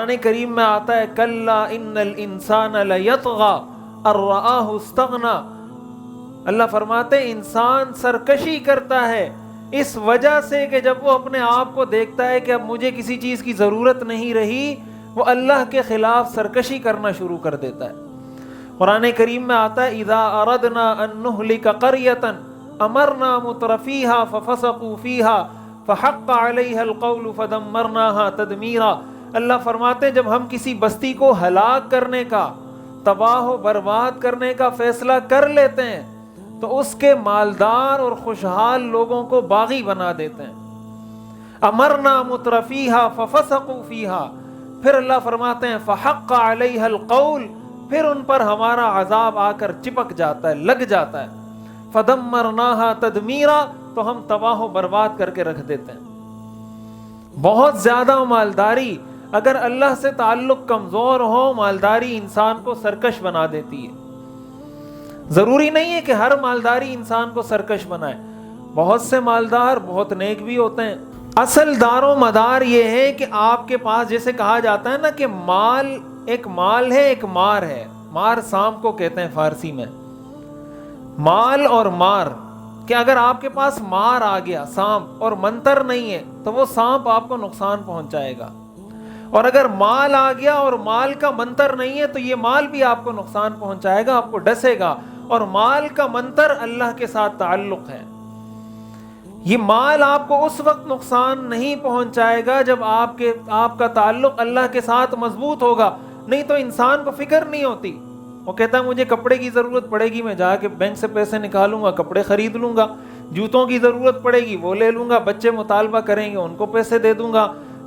قرآن کریم میں آتا ہے کلا ان الانسان لیطغی ان رآہ استغنی، اللہ فرماتے ہیں انسان سرکشی کرتا ہے اس وجہ سے کہ جب وہ اپنے آپ کو دیکھتا ہے کہ اب مجھے کسی چیز کی ضرورت نہیں رہی، وہ اللہ کے خلاف سرکشی کرنا شروع کر دیتا ہے۔ قرآن کریم میں آتا ہے اذا اردنا ان نہلک قریۃ امرنا مترفیہا ففسقوا فیہا فحق علیہا القول فدمرناہا تدمیرا، اللہ فرماتے ہیں جب ہم کسی بستی کو ہلاک کرنے کا، تباہ و برباد کرنے کا فیصلہ کر لیتے ہیں تو اس کے مالدار اور خوشحال لوگوں کو باغی بنا دیتے ہیں۔ امرنا مترفیہا ففسقوا فیہا، پھر اللہ فرماتے ہیں فحق علیہا القول، پھر ان پر ہمارا عذاب آ کر چپک جاتا ہے، لگ جاتا ہے، فدمرناہا تدمیرا، تو ہم تباہ و برباد کر کے رکھ دیتے ہیں۔ بہت زیادہ مالداری، اگر اللہ سے تعلق کمزور ہو، مالداری انسان کو سرکش بنا دیتی ہے۔ ضروری نہیں ہے کہ ہر مالداری انسان کو سرکش بنائے، بہت سے مالدار بہت نیک بھی ہوتے ہیں۔ اصل دار و مدار یہ ہے کہ آپ کے پاس، جیسے کہا جاتا ہے نا کہ مال ایک مال ہے، ایک مار ہے، مار سانپ کو کہتے ہیں فارسی میں، مال اور مار، کہ اگر آپ کے پاس مار آ گیا سانپ اور منتر نہیں ہے تو وہ سانپ آپ کو نقصان پہنچائے گا، اور اگر مال آ گیا اور مال کا منتر نہیں ہے تو یہ مال بھی آپ کو نقصان پہنچائے گا، آپ کو ڈسے گا، اور مال کا منتر اللہ کے ساتھ تعلق ہے۔ یہ مال آپ کو اس وقت نقصان نہیں پہنچائے گا جب آپ کا تعلق اللہ کے ساتھ مضبوط ہوگا، نہیں تو انسان کو فکر نہیں ہوتی، وہ کہتا ہے مجھے کپڑے کی ضرورت پڑے گی، میں جا کے بینک سے پیسے نکالوں گا، کپڑے خرید لوں گا، جوتوں کی ضرورت پڑے گی وہ لے لوں گا، بچے مطالبہ کریں گے ان کو پیسے دے دوں گا،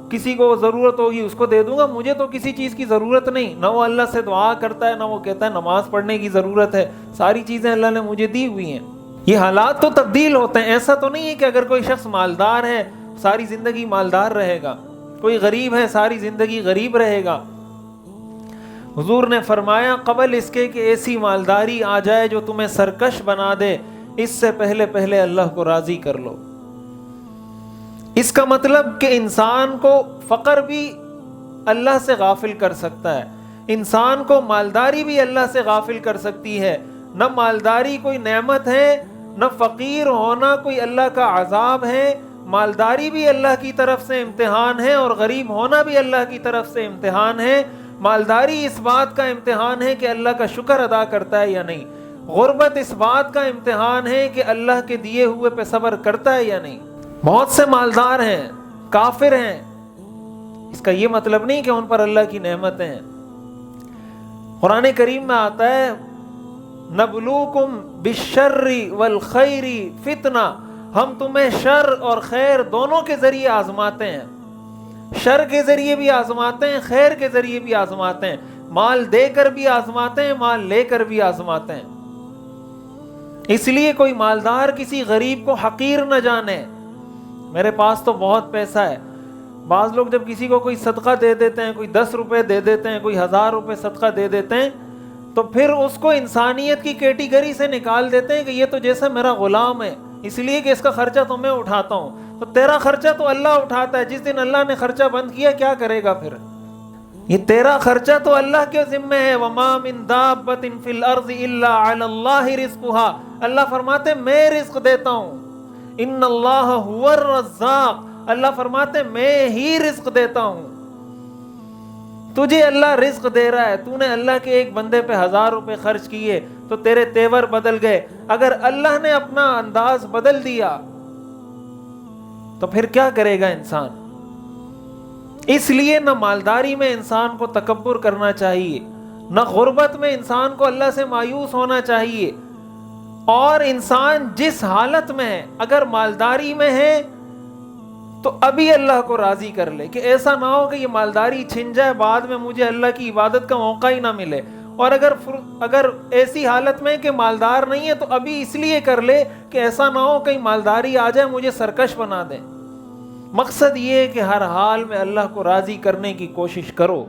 کسی کو ضرورت ہوگی اس کو دے دوں گا، مجھے تو کسی چیز کی ضرورت نہیں۔ نہ وہ اللہ سے دعا کرتا ہے، نہ وہ کہتا ہے نماز پڑھنے کی ضرورت ہے، ساری چیزیں اللہ نے مجھے دی ہوئی ہیں۔ یہ حالات تو تبدیل ہوتے ہیں، ایسا تو نہیں ہے کہ اگر کوئی شخص مالدار ہے ساری زندگی مالدار رہے گا، کوئی غریب ہے ساری زندگی غریب رہے گا۔ حضور نے فرمایا قبل اس کے کہ ایسی مالداری آ جائے جو تمہیں سرکش بنا دے، اس سے پہلے اللہ کو راضی کر لو۔ اس کا مطلب کہ انسان کو فقر بھی اللہ سے غافل کر سکتا ہے، انسان کو مالداری بھی اللہ سے غافل کر سکتی ہے۔ نہ مالداری کوئی نعمت ہے، نہ فقیر ہونا کوئی اللہ کا عذاب ہے، مالداری بھی اللہ کی طرف سے امتحان ہے اور غریب ہونا بھی اللہ کی طرف سے امتحان ہے۔ مالداری اس بات کا امتحان ہے کہ اللہ کا شکر ادا کرتا ہے یا نہیں، غربت اس بات کا امتحان ہے کہ اللہ کے دیے ہوئے پہ صبر کرتا ہے یا نہیں۔ بہت سے مالدار ہیں کافر ہیں، اس کا یہ مطلب نہیں کہ ان پر اللہ کی نعمتیں ہیں۔ قرآن کریم میں آتا ہے نبلوکم بالشر والخیر فتنہ، ہم تمہیں شر اور خیر دونوں کے ذریعے آزماتے ہیں، شر کے ذریعے بھی آزماتے ہیں، خیر کے ذریعے بھی آزماتے ہیں، مال دے کر بھی آزماتے ہیں، مال لے کر بھی آزماتے ہیں۔ اس لیے کوئی مالدار کسی غریب کو حقیر نہ جانے، میرے پاس تو بہت پیسہ ہے۔ بعض لوگ جب کسی کو کوئی صدقہ دے دیتے ہیں، کوئی 10 روپے دے دیتے ہیں، کوئی 1000 روپے صدقہ دے دیتے ہیں، تو پھر اس کو انسانیت کی کیٹیگری سے نکال دیتے ہیں کہ یہ تو جیسے میرا غلام ہے، اس لیے کہ اس کا خرچہ تو میں اٹھاتا ہوں۔ تو تیرا خرچہ تو اللہ اٹھاتا ہے، جس دن اللہ نے خرچہ بند کیا کیا کرے گا پھر؟ یہ تیرا خرچہ تو اللہ کے ذمہ ہے۔ وَمَا مِن دَابَّةٍ فِي الْأَرْضِ إِلَّا عَلَى اللَّهِ رِزْقُهَا، اللہ فرماتے میں رزق دیتا ہوں۔ ان اللہ هو الرزاق، اللہ فرماتے میں ہی رزق دیتا ہوں۔ تجھے اللہ رزق دے رہا ہے، تو نے اللہ کے ایک بندے پہ 1000 روپے خرچ کیے تو تیرے تیور بدل گئے۔ اگر اللہ نے اپنا انداز بدل دیا تو پھر کیا کرے گا انسان؟ اس لیے نہ مالداری میں انسان کو تکبر کرنا چاہیے، نہ غربت میں انسان کو اللہ سے مایوس ہونا چاہیے، اور انسان جس حالت میں ہے، اگر مالداری میں ہے تو ابھی اللہ کو راضی کر لے، کہ ایسا نہ ہو کہ یہ مالداری چھن جائے بعد میں مجھے اللہ کی عبادت کا موقع ہی نہ ملے، اور اگر ایسی حالت میں کہ مالدار نہیں ہے تو ابھی اس لیے کر لے کہ ایسا نہ ہو کہیں مالداری آ جائے مجھے سرکش بنا دے۔ مقصد یہ ہے کہ ہر حال میں اللہ کو راضی کرنے کی کوشش کرو۔